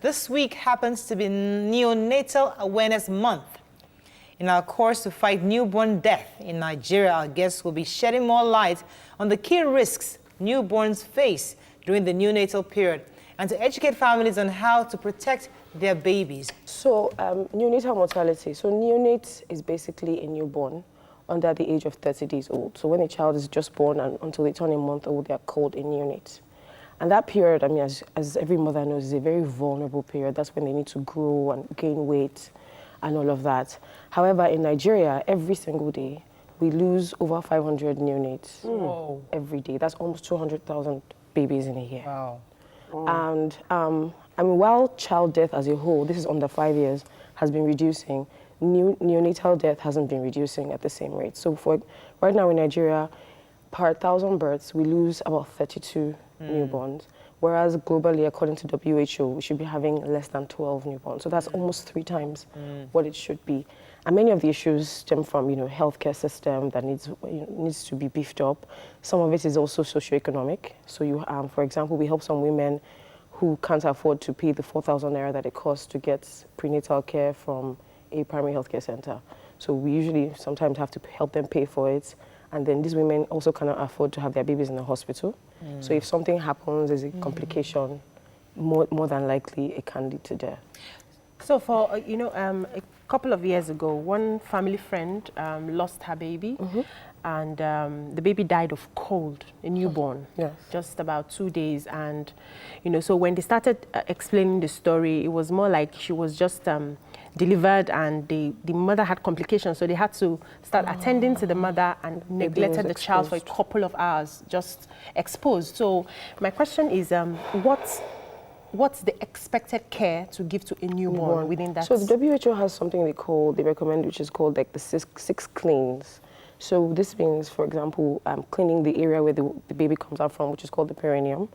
This week happens to be Neonatal Awareness Month. In our course to fight newborn death in Nigeria, our guests will be shedding more light on the key risks newborns face during the neonatal period and to educate families on how to protect their babies. So, neonatal mortality. So, neonate is basically a newborn under the age of 30 days old. So, when a child is just born and until they turn a month old, they are called a neonate. And that period, I mean, as every mother knows, is a very vulnerable period. That's when they need to grow and gain weight and all of that. However, in Nigeria, every single day, we lose over 500 neonates every day. That's almost 200,000 babies in a year. Wow. And I mean, while child death as a whole, this is under 5 years, has been reducing, neonatal death hasn't been reducing at the same rate. So for right now in Nigeria, per 1,000 births, we lose about 32 newborns, whereas globally, according to WHO, we should be having less than 12 newborns. So that's almost 3 times what it should be. And many of the issues stem from, healthcare system that needs to be beefed up. Some of it is also socioeconomic. So for example, we help some women who can't afford to pay the 4,000 naira that it costs to get prenatal care from a primary healthcare center. So we usually sometimes have to help them pay for it. And then these women also cannot afford to have their babies in the hospital. So if something happens, there's a complication, more than likely it can lead to death. So for, a couple of years ago, one family friend lost her baby and the baby died of cold, a newborn, just about 2 days. And, so when they started explaining the story, it was more like she was just delivered and the mother had complications. So they had to start attending to the mother and neglected the child for a couple of hours, just exposed. So my question is, what's the expected care to give to a newborn within that? So the WHO has something they recommend, which is called like the six cleans. So this means, for example, cleaning the area where the baby comes out from, which is called the perineum,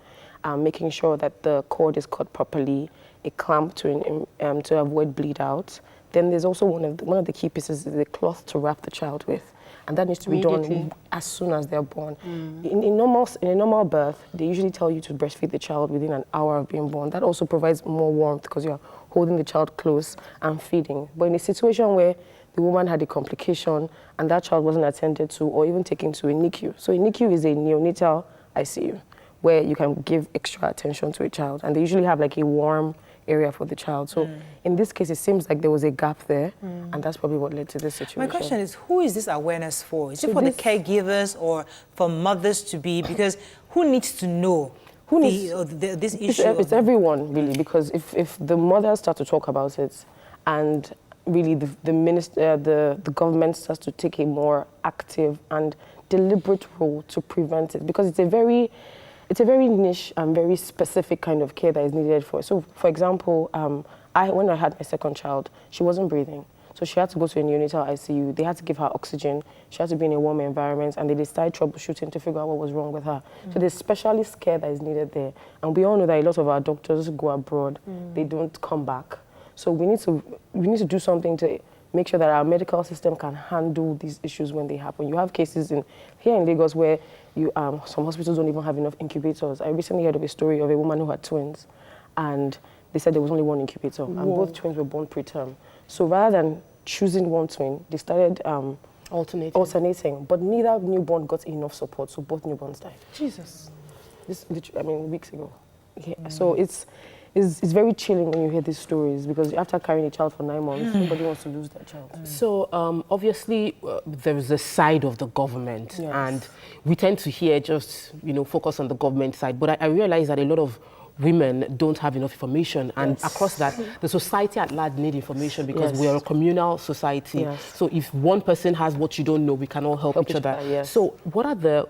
making sure that the cord is cut properly, a clamp to avoid bleed out. Then there's also one of the key pieces is the cloth to wrap the child with. And that needs to be done as soon as they're born. In a normal birth, they usually tell you to breastfeed the child within an hour of being born. That also provides more warmth because you're holding the child close and feeding. But in a situation where the woman had a complication and that child wasn't attended to or even taken to a NICU. So a NICU is a neonatal ICU where you can give extra attention to a child. And they usually have like a warm area for the child. So in this case, it seems like there was a gap there, and that's probably what led to this situation. My question is, who is this awareness for? Is it for the caregivers or for mothers to be? Because who needs to know this issue? It's everyone, really, because if the mothers start to talk about it and really the government starts to take a more active and deliberate role to prevent it, because it's a very niche and very specific kind of care that is needed for it. So, for example, when I had my second child, she wasn't breathing. So she had to go to a neonatal ICU. They had to give her oxygen. She had to be in a warm environment, and they decided troubleshooting to figure out what was wrong with her. So there's specialist care that is needed there. And we all know that a lot of our doctors go abroad. They don't come back. So we need to do something to make sure that our medical system can handle these issues when they happen. You have cases here in Lagos where some hospitals don't even have enough incubators. I recently heard of a story of a woman who had twins, and they said there was only one incubator, and both twins were born preterm. So rather than choosing one twin, they started alternating. But neither newborn got enough support, so both newborns died. Jesus. Weeks ago. Yeah. So it's very chilling when you hear these stories, because after carrying a child for 9 months, nobody wants to lose their child. So obviously there is a side of the government, and we tend to hear just focus on the government side. But I realize that a lot of women don't have enough information, and across that, the society at large need information because we are a communal society. So if one person has what you don't know, we can all help each other. So what are the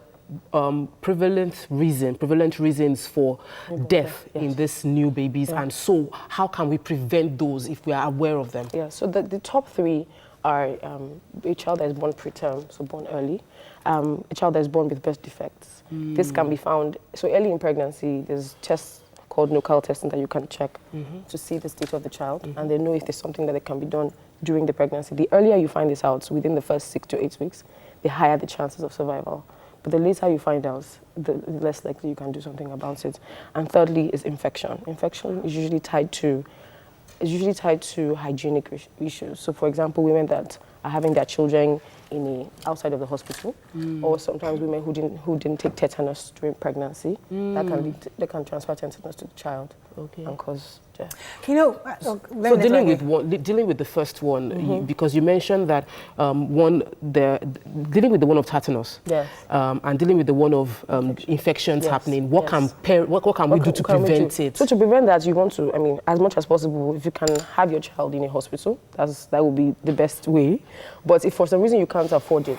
prevalent reasons for death in these new babies, and so how can we prevent those if we are aware of them? So the top 3 are a child that is born preterm, so born early, a child that is born with birth defects. This can be found, so early in pregnancy, there's tests called NOCAL testing that you can check to see the state of the child, and they know if there's something that can be done during the pregnancy. The earlier you find this out, so within the first 6 to 8 weeks, the higher the chances of survival. But the later you find out, the less likely you can do something about it. And thirdly is infection. Infection is usually tied to hygienic issues. So, for example, women that are having their children outside of the hospital, or sometimes women who didn't take tetanus during pregnancy, that can transfer tetanus to the child and cause death. You know, so dealing with the first one, because you mentioned that dealing with the one of tetanus, yes, and dealing with the one of infections yes, happening. What can we do to prevent it? So to prevent that, you want to, I mean, as much as possible, if you can have your child in a hospital, that would be the best way. But if for some reason you can't afford it,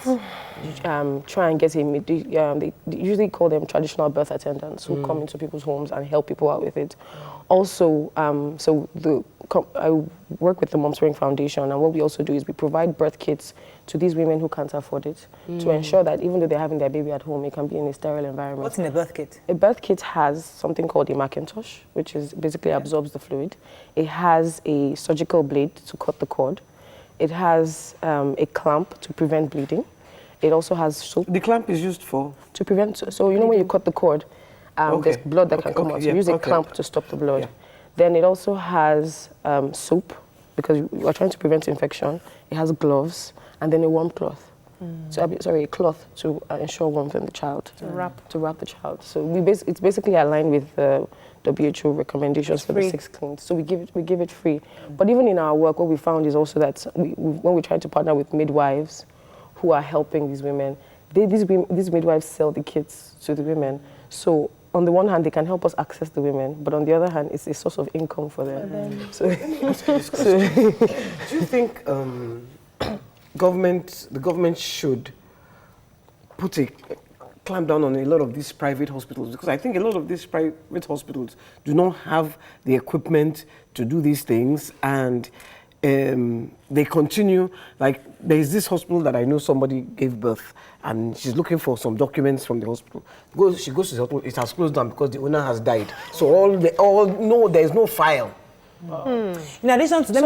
try and get they usually call them traditional birth attendants who come into people's homes and help people out with it. Also, I work with the Moms Spring Foundation, and what we also do is we provide birth kits to these women who can't afford it to ensure that even though they're having their baby at home, it can be in a sterile environment. What's in a birth kit? A birth kit has something called a Macintosh, which is basically absorbs the fluid. It has a surgical blade to cut the cord. It has a clamp to prevent bleeding. It also has soap. The clamp is used for? To prevent, so you know when you cut the cord, there's blood that can come out. So you use a clamp to stop the blood. Yeah. Then it also has soap, because you are trying to prevent infection. It has gloves, and then a warm cloth. So, a cloth to ensure warmth in the child. To wrap the child. So it's basically aligned with the WHO recommendations for the 6 cleans. So we give it free. But even in our work, what we found is also that when we try to partner with midwives who are helping these women, these midwives sell the kits to the women. So on the one hand, they can help us access the women, but on the other hand, it's a source of income for them. So, do you think the government should put a clamp down on a lot of these private hospitals? Because I think a lot of these private hospitals do not have the equipment to do these things, and they continue. Like, there's this hospital that I know somebody gave birth, and she's looking for some documents from the hospital. She goes to the hospital, it has closed down because the owner has died. So there's no file. In addition to, let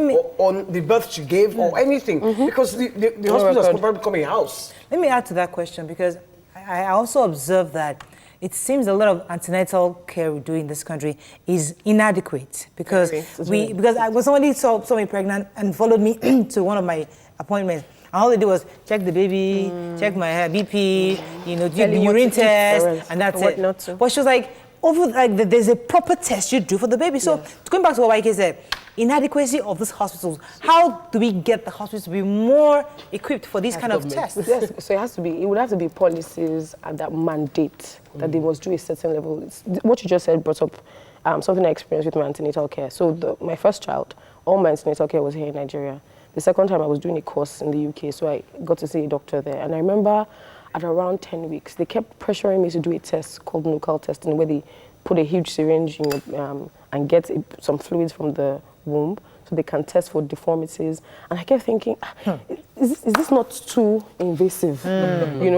me on the birth she gave or anything, because the hospital has probably become a house. Let me add to that question, because I also observe that it seems a lot of antenatal care we do in this country is inadequate, because somebody saw me pregnant and followed me to one of my appointments. And all they did was check the baby, check my BP, do the urine test, and that's it. Not to. But she was like, there's a proper test you do for the baby. So going back to what YK said, inadequacy of these hospitals. How do we get the hospitals to be more equipped for these kind of tests? Yes, so it would have to be policies that mandate that they must do a certain level. What you just said brought up something I experienced with my antenatal care. So my first child, all my antenatal care was here in Nigeria. The second time I was doing a course in the UK, so I got to see a doctor there. And I remember at around 10 weeks, they kept pressuring me to do a test called nuchal testing, where they put a huge syringe in and get some fluids from the womb so they can test for deformities. And I kept thinking, is this not too invasive?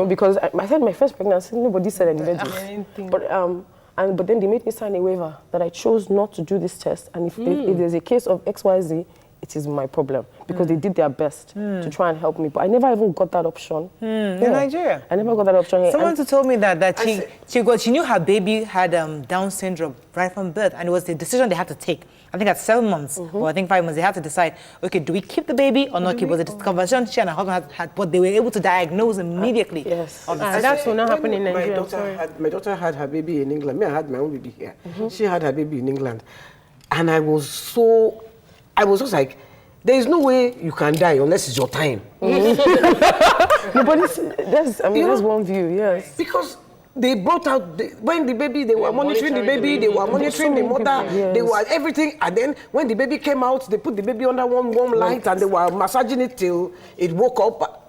Because I said my first pregnancy, nobody said anything. But then they made me sign a waiver that I chose not to do this test. And if there's a case of XYZ, it is my problem, because they did their best to try and help me. But I never even got that option. In Nigeria? I never got that option. Someone told me that she knew her baby had Down syndrome right from birth, and it was the decision they had to take. I think at 7 months, or I think 5 months, they had to decide, okay, do we keep the baby or not keep? Was it a conversation she and her husband had, but they were able to diagnose immediately. Yes. That's what not happened in Nigeria. My daughter had her baby in England. Me, I had my own baby here. She had her baby in England. And I was just like, there is no way you can die unless it's your time. No, but that's one view, yes. Because they brought out, when the baby, they were monitoring the baby, they were monitoring the mother, they were everything. And then when the baby came out, they put the baby under one warm light and they were massaging it till it woke up.